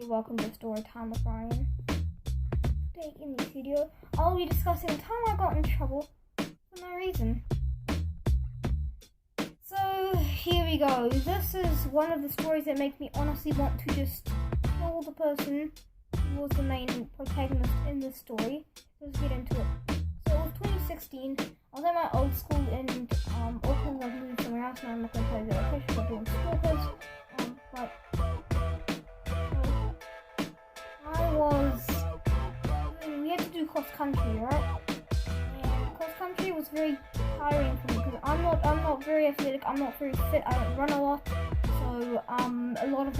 welcome to Storytime with Ryan. Today in this video, I'll be discussing the time I got in trouble for no reason. So here we go. This is one of the stories that make me honestly want to just kill the person who was the main protagonist in this story. Let's get into it. So it was 2016. I was at my old school in Auckland. I've moved somewhere else and I'm not going to tell you the location because I'm doing stalkers. We had to do cross country, right? And cross country was very tiring for me because I'm not very athletic. I'm not very fit. I don't run a lot. So a lot of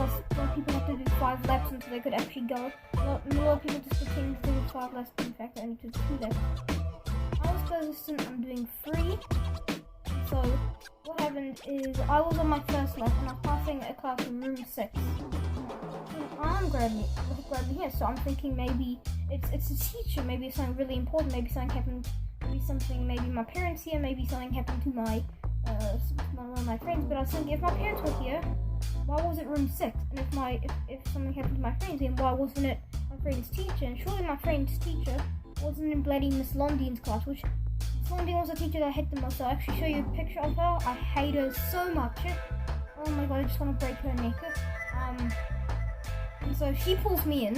people have to do 5 laps until they could actually go. A lot of people just pretend to do 5 laps, but in fact I only did 2 laps. I was persistent. I'm doing 3. So what happened is I was on my first lap and I was passing a class in room 6. An arm grabbed me here, so I'm thinking maybe it's a teacher, maybe it's something really important, maybe something happened, maybe my parents here, maybe something happened to my one of my friends. But I was thinking, if my parents were here, why was it room 6? And if something happened to my friends, then why wasn't it my friend's teacher? And surely my friend's teacher wasn't in bloody Miss Londine's class, which Miss Londine was a teacher that I hate the most. So I'll actually show you a picture of her. I hate her so much. Oh my god, I just want to break her neck. And so she pulls me in,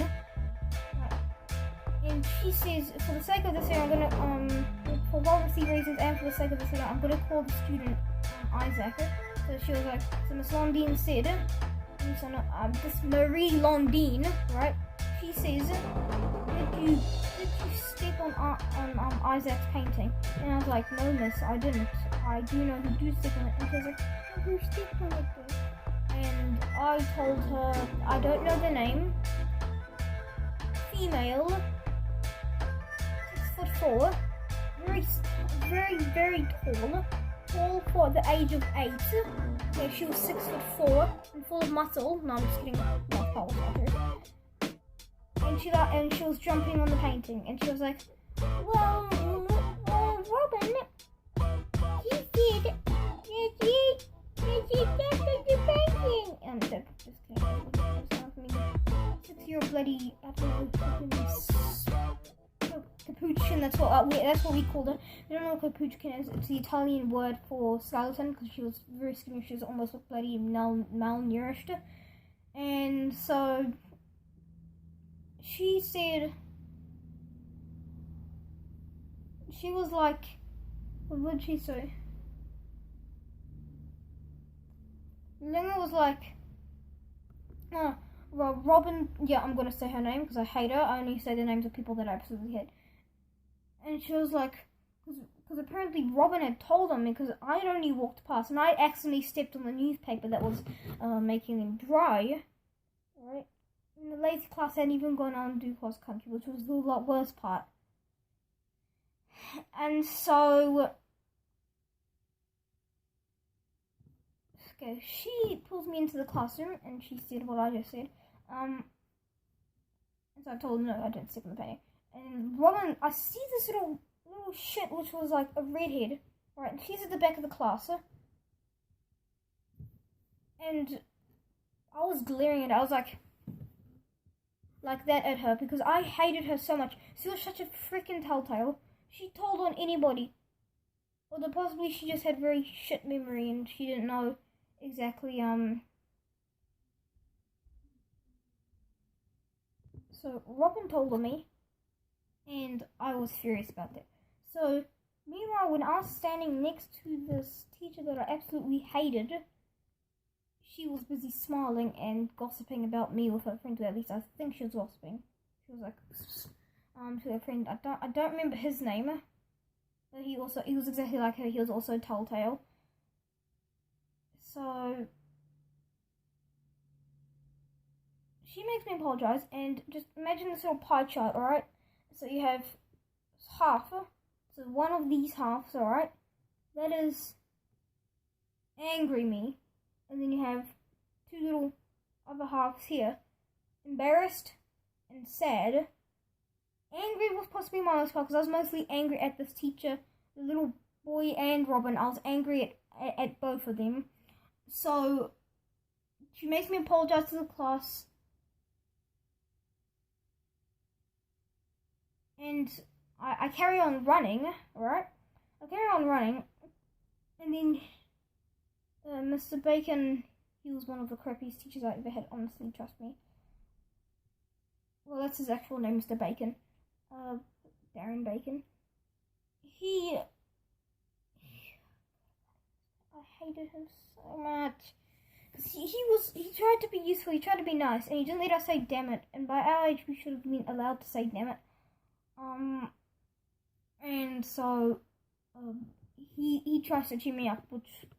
and she says, for the sake of this video, I'm gonna, for privacy reasons and for the sake of this video, I'm gonna call the student Isaac. So she was like, so Miss Londine said, this Marie Londine, right? She says, did you step on Isaac's painting? And I was like, no, miss, I didn't. I do know who do step on it. And she was like, who stepped on it though? And I told her, I don't know the name, female, 6'4", very tall for the age of 8. Okay, she was 6'4" and full of muscle. No, I'm just kidding. And she was jumping on the painting, and she was like, well, Robin, he said, and just kidding. 6-year-old bloody, capuchin. That's what we called her. I don't know what capuchin is. It's the Italian word for skeleton because she was very skinny. She was almost bloody malnourished. And so she said, she was like, what did she say? Linga was like, Robin, yeah, I'm going to say her name because I hate her. I only say the names of people that I absolutely hate. And she was like, because apparently Robin had told on me because I had only walked past and I accidentally stepped on the newspaper that was making them dry. Right? In the later class, I hadn't even gone on and do cross country, which was the worst part. And so, okay, she pulls me into the classroom and she said what I just said. And so I told her, no, I didn't stick in the painting. And Robin, I see this little shit, which was like a redhead, right? And she's at the back of the class. And I was glaring at her. I was like that at her because I hated her so much. She was such a freaking telltale. She told on anybody. Although possibly she just had very shit memory and she didn't know exactly, So Robin told on me, and I was furious about that. So, meanwhile, when I was standing next to this teacher that I absolutely hated, she was busy smiling and gossiping about me with her friend. At least I think she was gossiping. She was like, to her friend. I don't remember his name, but he was exactly like her. He was also telltale. So she makes me apologize, and just imagine this little pie chart, alright? So you have half, so one of these halves, alright? That is angry me. And then you have 2 little other halves here. Embarrassed and sad. Angry was possibly my last part, because I was mostly angry at this teacher, the little boy and Robin. I was angry at both of them. So she makes me apologize to the class. and I carry on running, right? I carry on running, and then Mr. Bacon, he was one of the crappiest teachers I ever had, honestly, trust me. Well, that's his actual name, Mr. Bacon. Darren Bacon. I hated him so much. Because he tried to be useful, he tried to be nice, and he didn't let us say damn it. And by our age, we should have been allowed to say damn it. And so, he tries to cheer me up, which is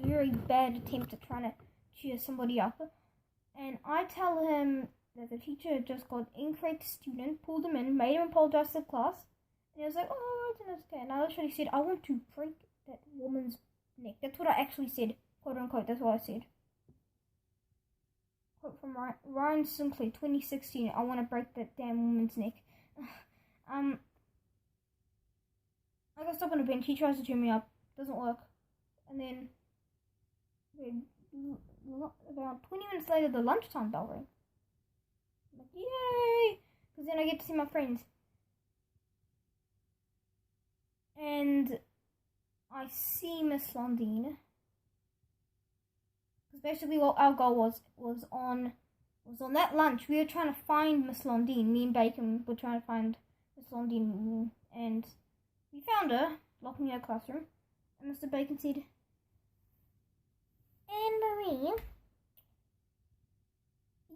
a very bad attempt at trying to cheer somebody up. And I tell him that the teacher had just got an incorrect student, pulled him in, made him apologize to the class. And he was like, oh, it's okay. And I literally said, I want to break that woman's neck. That's what I actually said, quote unquote. That's what I said. Quote from Ryan Sinclair, 2016. I want to break that damn woman's neck. I got stuck on a bench. He tries to cheer me up. Doesn't work. And then about 20 minutes later, the lunchtime bell rang. I'm like, yay! Because then I get to see my friends. And I see Miss Londine. Because basically what our goal was on that lunch. We were trying to find Miss Londine. Me and Bacon were trying to find Miss Londine. And we found her, locking in her classroom. And Mr. Bacon said, Anne-Marie,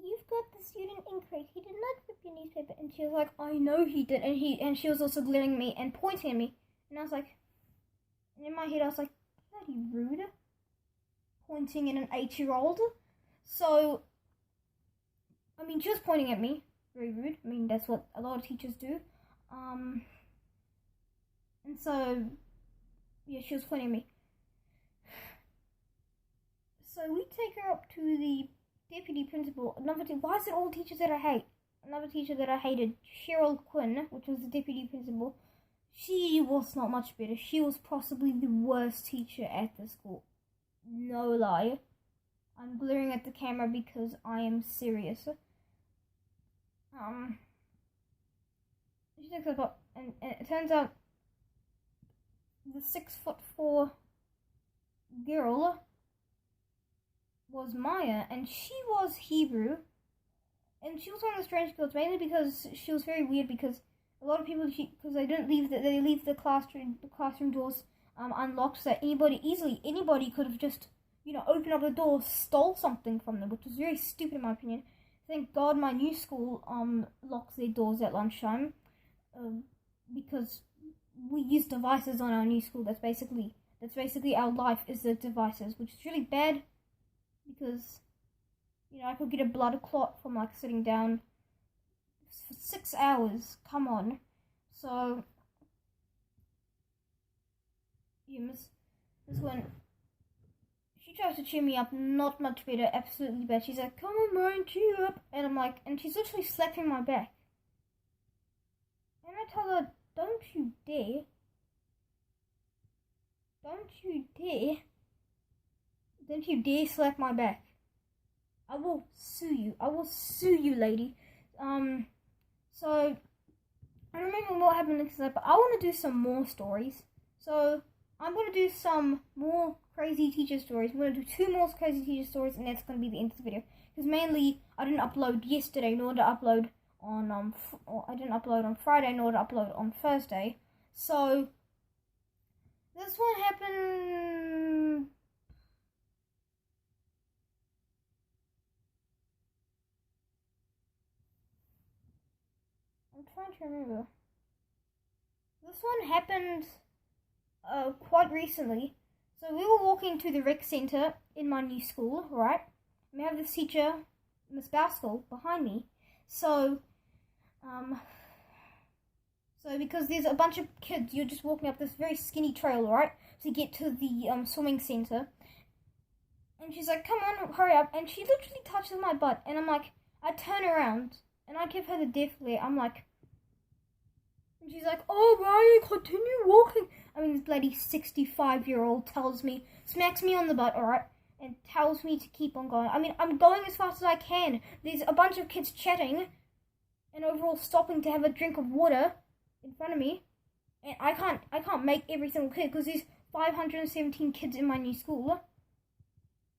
you've got the student incorrect. He did not rip your newspaper. And she was like, I know he did. And she was also glaring at me and pointing at me. And I was like, and in my head I was like, bloody rude. Pointing at an 8-year-old. So, I mean, she was pointing at me. Very rude. I mean, that's what a lot of teachers do. And so, yeah, she was pointing at me. So we take her up to the deputy principal. Why is it all teachers that I hate? Another teacher that I hated, Cheryl Quinn, which was the deputy principal. She was not much better. She was possibly the worst teacher at the school. No lie. I'm glaring at the camera because I am serious. She takes us up, and it turns out the 6'4" girl was Maya, and she was Hebrew, and she was one of the strange girls, mainly because she was very weird. Because a lot of people, because they don't leave they leave the classroom doors unlocked, so that anybody could have just opened up the door, stole something from them, which was very stupid in my opinion. Thank God my new school locks their doors at lunchtime, because we use devices on our new school. That's basically our life is the devices, which is really bad because I could get a blood clot from sitting down for 6 hours. Come on. So Miss one, she tries to cheer me up, not much better, absolutely bad. She's like, come on, Ryan, cheer up. And I'm like, and she's literally slapping my back. And I tell her, don't you dare. Don't you dare slap my back. I will sue you, lady. So I don't remember what happened next time, but I want to do some more stories. So I'm going to do some more crazy teacher stories. I'm going to do 2 more crazy teacher stories, and that's going to be the end of the video. Because mainly, I didn't upload yesterday, nor did I upload on I didn't upload on Friday, nor did I upload on Thursday. So this one happened. I'm trying to remember. This one happened quite recently. So we were walking to the rec center in my new school, right? We have this teacher, Miss Baskell, behind me. So because there's a bunch of kids, you're just walking up this very skinny trail, right, to get to the swimming center. And she's like, come on, hurry up. And she literally touches my butt. And I'm like, I turn around and I give her the death glare. I'm like, and she's like, oh, Ryan, continue walking. I mean, this bloody 65-year-old smacks me on the butt, alright, and tells me to keep on going. I mean, I'm going as fast as I can. There's a bunch of kids chatting, and overall stopping to have a drink of water in front of me. And I can't make every single kid, because there's 517 kids in my new school.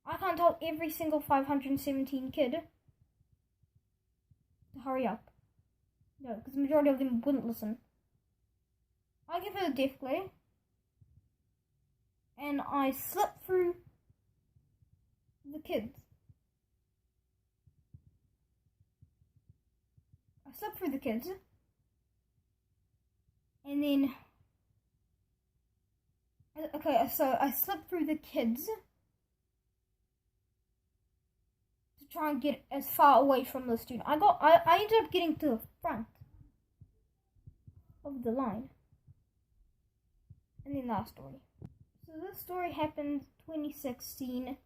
I can't tell every single 517 kid to hurry up. No, because the majority of them wouldn't listen. I give her the death glare, and I slip through the kids. And then, okay, so I slip through the kids to try and get as far away from the student. I ended up getting to the front of the line. And then last story. So this story happened 2016. It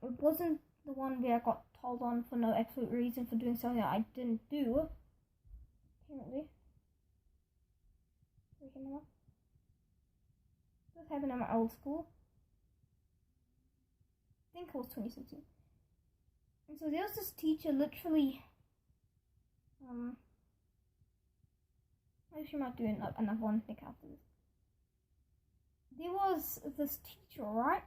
wasn't the one where I got told on for no absolute reason for doing something that I didn't do. Apparently. This happened at my old school. I think it was 2016. And so there was this teacher literally, maybe she might do another one next after this. There was this teacher, right?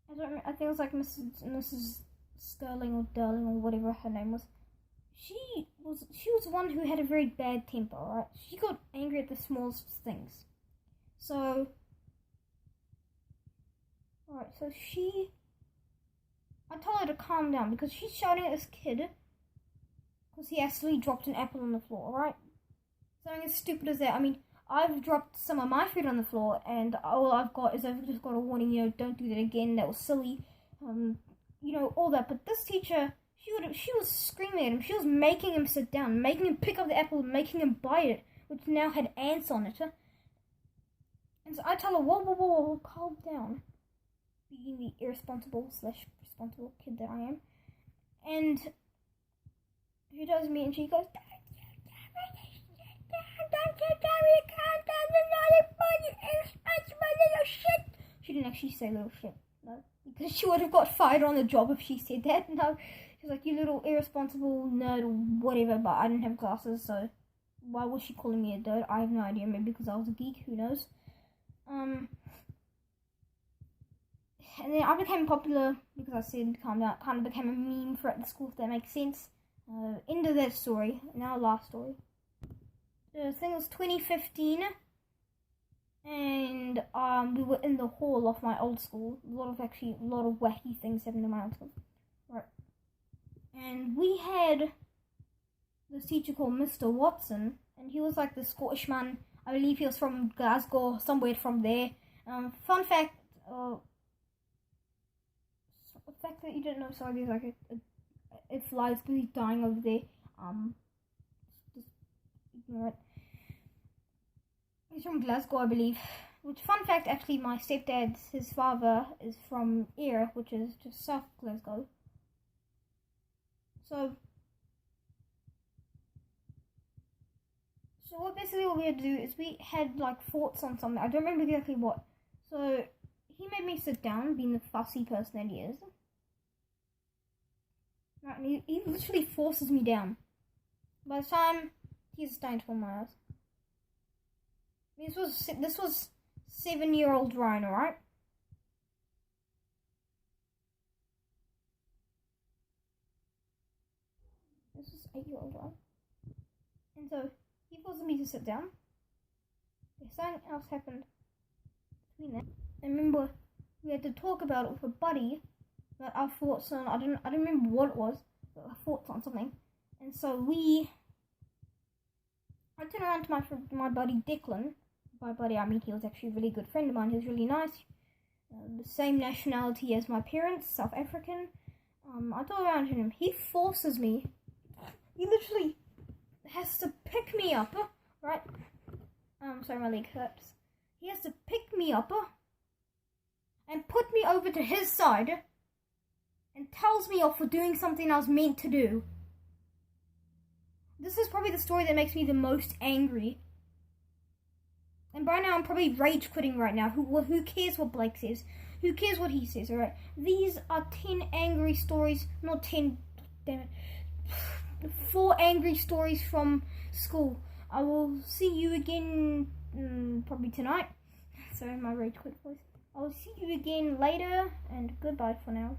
I don't remember, I think it was like Mrs. Sterling or Darling or whatever her name was. She was one who had a very bad temper, right? She got angry at the smallest things. So, alright, so I told her to calm down because she's shouting at this kid because he actually dropped an apple on the floor, right? Something as stupid as that. I mean, I've dropped some of my food on the floor, and all I've got is I've just got a warning, don't do that again, that was silly, all that. But this teacher, she was screaming at him, she was making him sit down, making him pick up the apple, making him bite it, which now had ants on it. And so I tell her, whoa, calm down, being the irresponsible/responsible kid that I am. And she does me, and she goes, she didn't actually say little shit, no, because she would have got fired on the job if she said that. No, she was like, you little irresponsible nerd or whatever, but I didn't have glasses, so why was she calling me a nerd? I have no idea, maybe because I was a geek, who knows. And then I became popular because I said calm down, kind of became a meme for at the school, if that makes sense. End of that story, now last story. The thing was 2015, and we were in the hall of my old school. A lot of wacky things happened in my old school. Right. And we had this teacher called Mr. Watson, and he was like the Scottish man. I believe he was from Glasgow, somewhere from there. Fun fact, a fact that you didn't know, sorry, there's like a fly's busy dying over there. Just ignore it. He's from Glasgow, I believe. Which, fun fact, actually, my his father is from Ayr, which is just south of Glasgow. So what we had to do is we had like thoughts on something. I don't remember exactly what. So he made me sit down, being the fussy person that he is. Right, and he literally forces me down. By the time he's starting to fall my eyes. This was 7-year-old Ryan, alright? This was 8-year-old Ryan. And so he forced me to sit down. Something else happened between that. I remember we had to talk about it with a buddy, but our thoughts on, I don't remember what it was, but our thoughts on something. And so I turned around to my buddy Declan. By buddy, I mean he was actually a really good friend of mine. He was really nice. The same nationality as my parents, South African. I turned around to him. He forces me. He literally has to pick me up, right? Sorry, my leg hurts. He has to pick me up and put me over to his side and tells me off for doing something I was meant to do. This is probably the story that makes me the most angry. And by now I'm probably rage quitting right now. Who cares what Blake says? Who cares what he says, alright? These are 10 angry stories, not 10, damn it, 4 angry stories from school. I will see you again probably tonight. Sorry, my rage quit voice. I will see you again later, and goodbye for now.